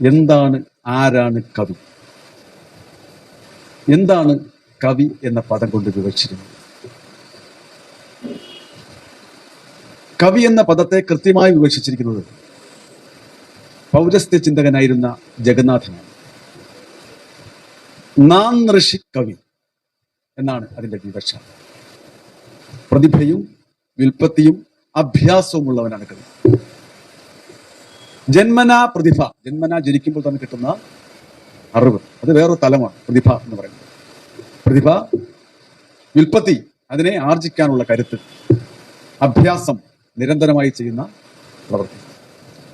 എന്താണ്, ആരാണ് കവി? എന്താണ് കവി എന്ന പദം കൊണ്ട് വിവക്ഷിക്കുന്നത്? കവി എന്ന പദത്തെ കൃത്യമായി വിവക്ഷിച്ചിരിക്കുന്നത് പൗരസ്ത്യ ചിന്തകനായിരുന്ന ജഗന്നാഥനാണ്. നാം ഋഷി കവി എന്നാണ് അതിന്റെ വിവക്ഷ. പ്രതിഭയും വിൽപ്പത്തിയും അഭ്യാസവും ഉള്ളവനാണ് കവി. ജന്മനാ പ്രതിഭ, ജന്മനാ ജനിക്കുമ്പോൾ തന്നെ കിട്ടുന്ന അറിവ്, അത് വേറൊരു തലമാണ് പ്രതിഭ എന്ന് പറയുന്നത്. പ്രതിഭ, വിൽപ്പത്തി, അതിനെ ആർജിക്കാനുള്ള കരുത്ത്, അഭ്യാസം, നിരന്തരമായി ചെയ്യുന്ന പ്രവൃത്തി,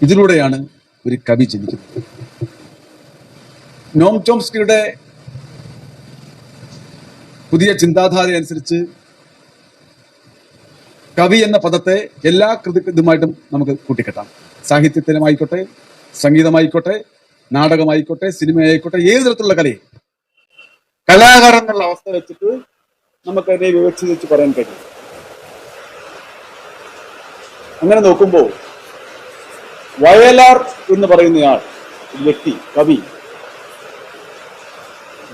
ഇതിലൂടെയാണ് ഒരു കവി ജനിക്കുന്നത്. നോം ചോംസ്കിയുടെ പുതിയ ചിന്താധാര അനുസരിച്ച് കവി എന്ന പദത്തെ എല്ലാ ഇതുമായിട്ടും നമുക്ക് കൂട്ടിക്കെട്ടാം. സാഹിത്യത്തിലുമായിക്കോട്ടെ, സംഗീതമായിക്കോട്ടെ, നാടകമായിക്കോട്ടെ, സിനിമയായിക്കോട്ടെ, ഏത് തരത്തിലുള്ള കലയെ കലാകാരൻ എന്നുള്ള അവസ്ഥ വെച്ചിട്ട് നമുക്കതിനെ വിവക്ഷിച്ച് പറയാൻ കഴിയും. അങ്ങനെ നോക്കുമ്പോൾ വയലാർ എന്ന് പറയുന്നയാൾ, വ്യക്തി, കവി,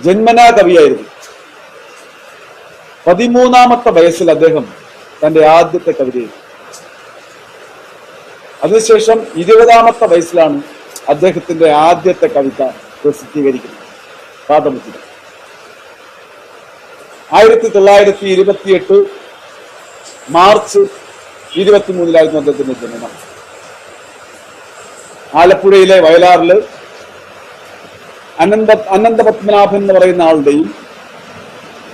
ജന്മനാ കവിയായിരുന്നു. 13-ാമത്തെ വയസ്സിൽ അദ്ദേഹം തന്റെ ആദ്യത്തെ കവിത എഴുതി. അതിനുശേഷം 20-ാമത്തെ വയസ്സിലാണ് അദ്ദേഹത്തിന്റെ ആദ്യത്തെ കവിത പ്രസിദ്ധീകരിക്കുന്നത്, പാദമുദ്ര. 1928 മാർച്ച് 23-ായിരുന്നു അദ്ദേഹത്തിന്റെ ജനനം. ആലപ്പുഴയിലെ വയലാറില് അനന്തപത്മനാഭൻ എന്ന് പറയുന്ന ആളുടെയും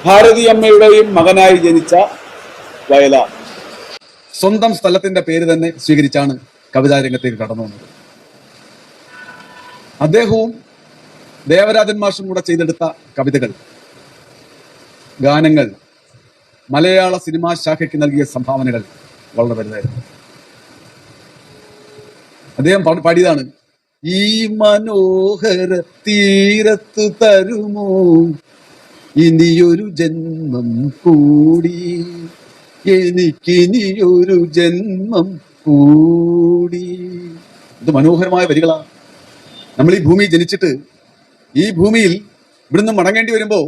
ഭാരതിയമ്മയുടെയും മകനായി ജനിച്ച വയലാർ സ്വന്തം സ്ഥലത്തിന്റെ പേര് തന്നെ സ്വീകരിച്ചാണ് കവിതാരംഗത്തേക്ക് കടന്നു വന്നത്. അദ്ദേഹവും ദേവരാജൻ മാഷും കൂടെ ചെയ്തെടുത്ത കവിതകൾ, ഗാനങ്ങൾ, മലയാള സിനിമാ ശാഖയ്ക്ക് നൽകിയ സംഭാവനകൾ വളരെ വലുതായിരുന്നു. അദ്ദേഹം പാടിയതാണ്, ഈ മനോഹര തീരത്ത് തരുമോ ഇനിയൊരു ജന്മം കൂടി, എനിക്കിനിയൊരു ജന്മം കൂടി. ഇത് മനോഹരമായ വരികളാണ്. നമ്മൾ ഈ ഭൂമി ജനിച്ചിട്ട് ഈ ഭൂമിയിൽ ഇവിടുന്ന് മടങ്ങേണ്ടി വരുമ്പോ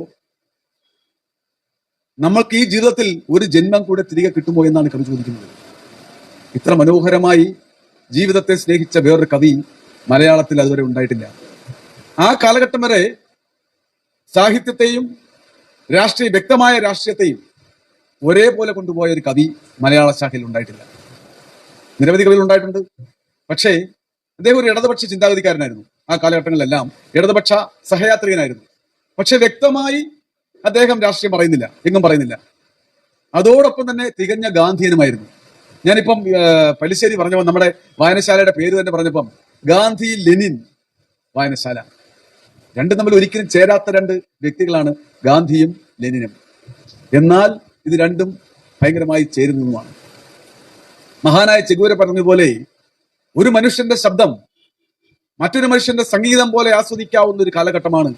നമ്മൾക്ക് ഈ ജീവിതത്തിൽ ഒരു ജന്മം കൂടെ തിരികെ കിട്ടുമോ എന്നാണ് കവി ചോദിക്കുന്നത്. ഇത്ര മനോഹരമായി ജീവിതത്തെ സ്നേഹിച്ച വേറൊരു കവി മലയാളത്തിൽ അതുവരെ ഉണ്ടായിട്ടില്ല. ആ കാലഘട്ടം വരെ സാഹിത്യത്തെയും വ്യക്തമായ രാഷ്ട്രീയത്തെയും ഒരേപോലെ കൊണ്ടുപോയ ഒരു കവി മലയാള ശാഖയിൽ ഉണ്ടായിട്ടില്ല. നിരവധി കവികൾ ഉണ്ടായിട്ടുണ്ട്. പക്ഷേ അദ്ദേഹം ഒരു ഇടതുപക്ഷ ചിന്താഗതിക്കാരനായിരുന്നു. ആ കാലഘട്ടങ്ങളിലെല്ലാം ഇടതുപക്ഷ സഹയാത്രികനായിരുന്നു. പക്ഷെ വ്യക്തമായി അദ്ദേഹം രാഷ്ട്രീയം പറയുന്നില്ല, എങ്ങും പറയുന്നില്ല. അതോടൊപ്പം തന്നെ തികഞ്ഞ ഗാന്ധിയനുമായിരുന്നു. ഞാനിപ്പം പല്ലിശ്ശേരി പറഞ്ഞപ്പോൾ നമ്മുടെ വായനശാലയുടെ പേര് തന്നെ പറഞ്ഞപ്പം ഗാന്ധി ലെനിൻ വായനശാല, രണ്ടും തമ്മിൽ ഒരിക്കലും ചേരാത്ത രണ്ട് വ്യക്തികളാണ് ഗാന്ധിയും ലെനിനും. എന്നാൽ ഇത് രണ്ടും ഭയങ്കരമായി ചേരുന്നതുമാണ്. മഹാനായ ചെഗുവേര പറഞ്ഞതുപോലെ ഒരു മനുഷ്യന്റെ ശബ്ദം മറ്റൊരു മനുഷ്യന്റെ സംഗീതം പോലെ ആസ്വദിക്കാവുന്ന ഒരു കാലഘട്ടമാണ്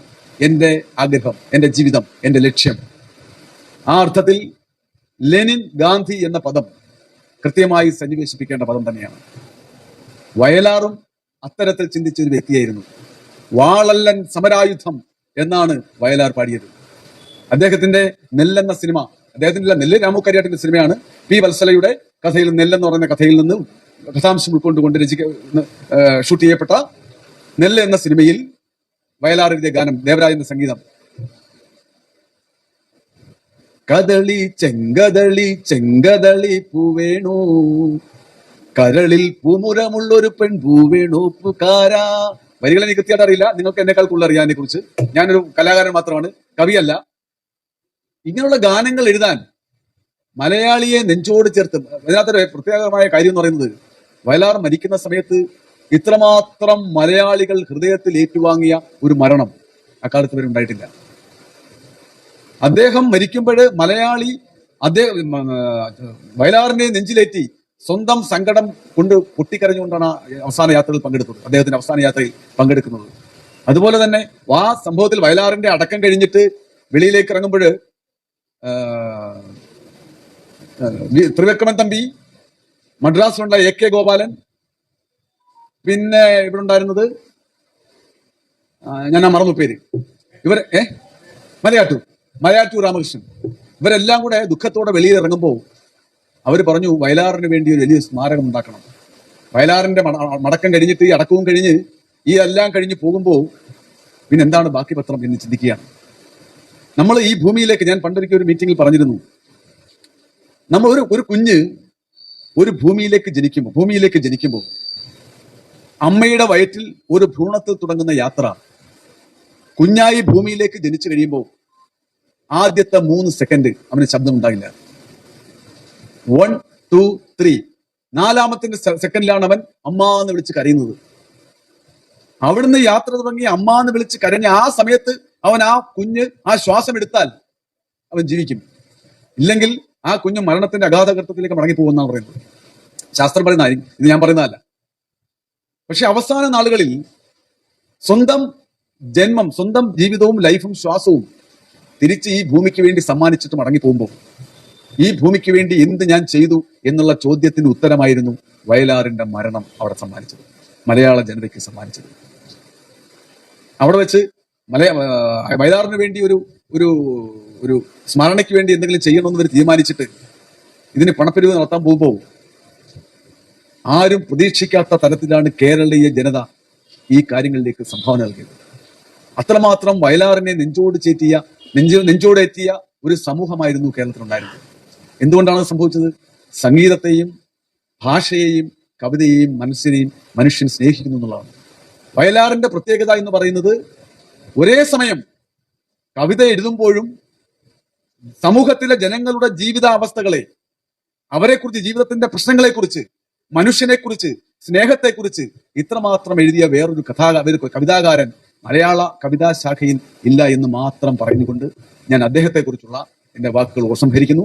എന്റെ ആഗ്രഹം, എന്റെ ജീവിതം, എന്റെ ലക്ഷ്യം. ആ അർത്ഥത്തിൽ ലെനിൻ, ഗാന്ധി എന്ന പദം കൃത്യമായി സന്നിവേശിപ്പിക്കേണ്ട പദം തന്നെയാണ്. വയലാറും അത്തരത്തിൽ ചിന്തിച്ച ഒരു വ്യക്തിയായിരുന്നു. വാളല്ലൻ സമരായുധം എന്നാണ് വയലാർ പാടിയത്. അദ്ദേഹത്തിന്റെ നെല്ലെന്ന സിനിമ, അദ്ദേഹത്തിന്റെ നെല്ല് രാമുക്കരിയാട്ടിന്റെ സിനിമയാണ്. പി വത്സലയുടെ കഥയിൽ, നെല്ലെന്ന് പറയുന്ന കഥയിൽ നിന്ന് കഥാംശം ഉൾക്കൊണ്ടുകൊണ്ട് ഷൂട്ട് ചെയ്യപ്പെട്ട നെല്ല് എന്ന സിനിമയിൽ വയലാർ എഴുതിയ ഗാനം, ദേവരാജന്റെ സംഗീതം. കദളി ചെങ്കദളി ചെങ്കദളി പൂവേണു, കരളിൽ പൂമുരമുള്ളൊരു പെൺ പൂവേണു പൂക്കാരാ. വരികൾ എനിക്ക് കൃത്യമായിട്ട് അറിയില്ല, നിങ്ങൾക്ക് എന്നെക്കാൾ കൂടുതൽ അറിയാൻ അതിനെ കുറിച്ച്. ഞാനൊരു കലാകാരൻ മാത്രമാണ്, കവിയല്ല. ഇങ്ങനെയുള്ള ഗാനങ്ങൾ എഴുതാൻ മലയാളിയെ നെഞ്ചോട് ചേർത്ത്, അതിനകത്തൊരു പ്രത്യേകമായ കാര്യം എന്ന് പറയുന്നത്, വയലാർ മരിക്കുന്ന സമയത്ത് ഇത്രമാത്രം മലയാളികൾ ഹൃദയത്തിൽ ഏറ്റുവാങ്ങിയ ഒരു മരണം അക്കാലത്ത് വരെ ഉണ്ടായിട്ടില്ല. അദ്ദേഹം മരിക്കുമ്പോൾ മലയാളി വയലാറിനെ നെഞ്ചിലേറ്റി സ്വന്തം സങ്കടം കൊണ്ട് പൊട്ടിക്കരഞ്ഞുകൊണ്ടാണ് അവസാന യാത്രയിൽ പങ്കെടുത്തത്, അദ്ദേഹത്തിന്റെ അവസാന യാത്രയിൽ പങ്കെടുക്കുന്നത്. അതുപോലെ തന്നെ ആ സംഭവത്തിൽ വയലാറിന്റെ അടക്കം കഴിഞ്ഞിട്ട് വെളിയിലേക്ക് ഇറങ്ങുമ്പോൾ ത്രിവിക്രമൻ തമ്പി, മദ്രാസിലുള്ള AK ഗോപാലൻ, പിന്നെ ഇവിടെ ഉണ്ടായിരുന്നത് ഞാൻ ആ മറന്നു പേര്, ഇവർ മലയാറ്റൂർ രാമകൃഷ്ണൻ, ഇവരെല്ലാം കൂടെ ദുഃഖത്തോടെ വെളിയിൽ ഇറങ്ങുമ്പോൾ അവർ പറഞ്ഞു വയലാറിന് വേണ്ടി ഒരു വലിയ സ്മാരകം ഉണ്ടാക്കണം. വയലാറിന്റെ മടക്കം കഴിഞ്ഞിട്ട് ഈ അടക്കവും കഴിഞ്ഞ് ഈ എല്ലാം കഴിഞ്ഞ് പോകുമ്പോൾ പിന്നെ എന്താണ് ബാക്കി പത്രം എന്ന് ചിന്തിക്കുകയാണ്. നമ്മൾ ഈ ഭൂമിയിലേക്ക്, ഞാൻ പണ്ടൊരിക്കൽ ഒരു മീറ്റിംഗിൽ പറഞ്ഞിരുന്നു, നമ്മൾ ഒരു കുഞ്ഞ് ഒരു ഭൂമിയിലേക്ക് ജനിക്കുമ്പോൾ അമ്മയുടെ വയറ്റിൽ ഒരു ഭ്രൂണത്തിൽ തുടങ്ങുന്ന യാത്ര കുഞ്ഞായി ഭൂമിയിലേക്ക് ജനിച്ചു കഴിയുമ്പോൾ ആദ്യത്തെ 3 സെക്കൻഡ് അവന് ശബ്ദം ഉണ്ടാകില്ല. 1, 2, 3 4ാമത്തെ സെക്കൻഡിലാണ് അവൻ അമ്മ എന്ന് വിളിച്ച് കരയുന്നത്. അവിടുന്ന് യാത്ര തുടങ്ങി അമ്മ എന്ന് വിളിച്ച് കരഞ്ഞ ആ സമയത്ത് അവൻ ആ കുഞ്ഞ് ആ ശ്വാസം എടുത്താൽ അവൻ ജീവിക്കും. ഇല്ലെങ്കിൽ ആ കുഞ്ഞ് മരണത്തിന്റെ അഗാധഘട്ടത്തിലേക്ക് മടങ്ങിപ്പോകുമെന്നാണ് പറയുന്നത്. ശാസ്ത്രം പറയുന്ന, ഇത് ഞാൻ പറയുന്നതല്ല. പക്ഷെ അവസാന നാളുകളിൽ സ്വന്തം ജന്മം, സ്വന്തം ജീവിതവും ലൈഫും ശ്വാസവും തിരിച്ച് ഈ ഭൂമിക്ക് വേണ്ടി സമ്മാനിച്ചിട്ട് മടങ്ങി പോകുമ്പോൾ ഈ ഭൂമിക്ക് വേണ്ടി എന്ത് ഞാൻ ചെയ്തു എന്നുള്ള ചോദ്യത്തിന് ഉത്തരമായിരുന്നു വയലാറിന്റെ മരണം അവിടെ സമ്മാനിച്ചത്, മലയാള ജനതയ്ക്ക് സമ്മാനിച്ചത്. അവിടെ വെച്ച് വയലാറിന് വേണ്ടി ഒരു സ്മരണയ്ക്ക് വേണ്ടി എന്തെങ്കിലും ചെയ്യണമെന്ന് ഇവർ തീരുമാനിച്ചിട്ട് ഇതിന് പണപ്പിരിവ് നടത്താൻ പോകുമ്പോൾ ആരും പ്രതീക്ഷിക്കാത്ത തരത്തിലാണ് കേരളീയ ജനത ഈ കാര്യങ്ങളിലേക്ക് സംഭാവന നൽകിയത്. അത്രമാത്രം വയലാറിനെ നെഞ്ചോടേറ്റിയ ഒരു സമൂഹമായിരുന്നു കേരളത്തിലുണ്ടായിരുന്നത്. എന്തുകൊണ്ടാണ് സംഭവിച്ചത്? സംഗീതത്തെയും ഭാഷയെയും കവിതയെയും മനുഷ്യൻ സ്നേഹിക്കുന്നു എന്നുള്ളതാണ്. വയലാറിന്റെ പ്രത്യേകത എന്ന് പറയുന്നത് ഒരേ സമയം കവിത എഴുതുമ്പോഴും സമൂഹത്തിലെ ജനങ്ങളുടെ ജീവിതാവസ്ഥകളെ, അവരെക്കുറിച്ച്, ജീവിതത്തിന്റെ പ്രശ്നങ്ങളെക്കുറിച്ച്, മനുഷ്യനെക്കുറിച്ച്, സ്നേഹത്തെക്കുറിച്ച് ഇത്രമാത്രം എഴുതിയ വേറൊരു കവിതാകാരൻ മലയാള കവിതാ ശാഖയിൽ ഇല്ല എന്ന് മാത്രം പറഞ്ഞുകൊണ്ട് ഞാൻ അദ്ദേഹത്തെക്കുറിച്ചുള്ള എന്റെ വാക്കുകൾ ഉപസംഹരിക്കുന്നു.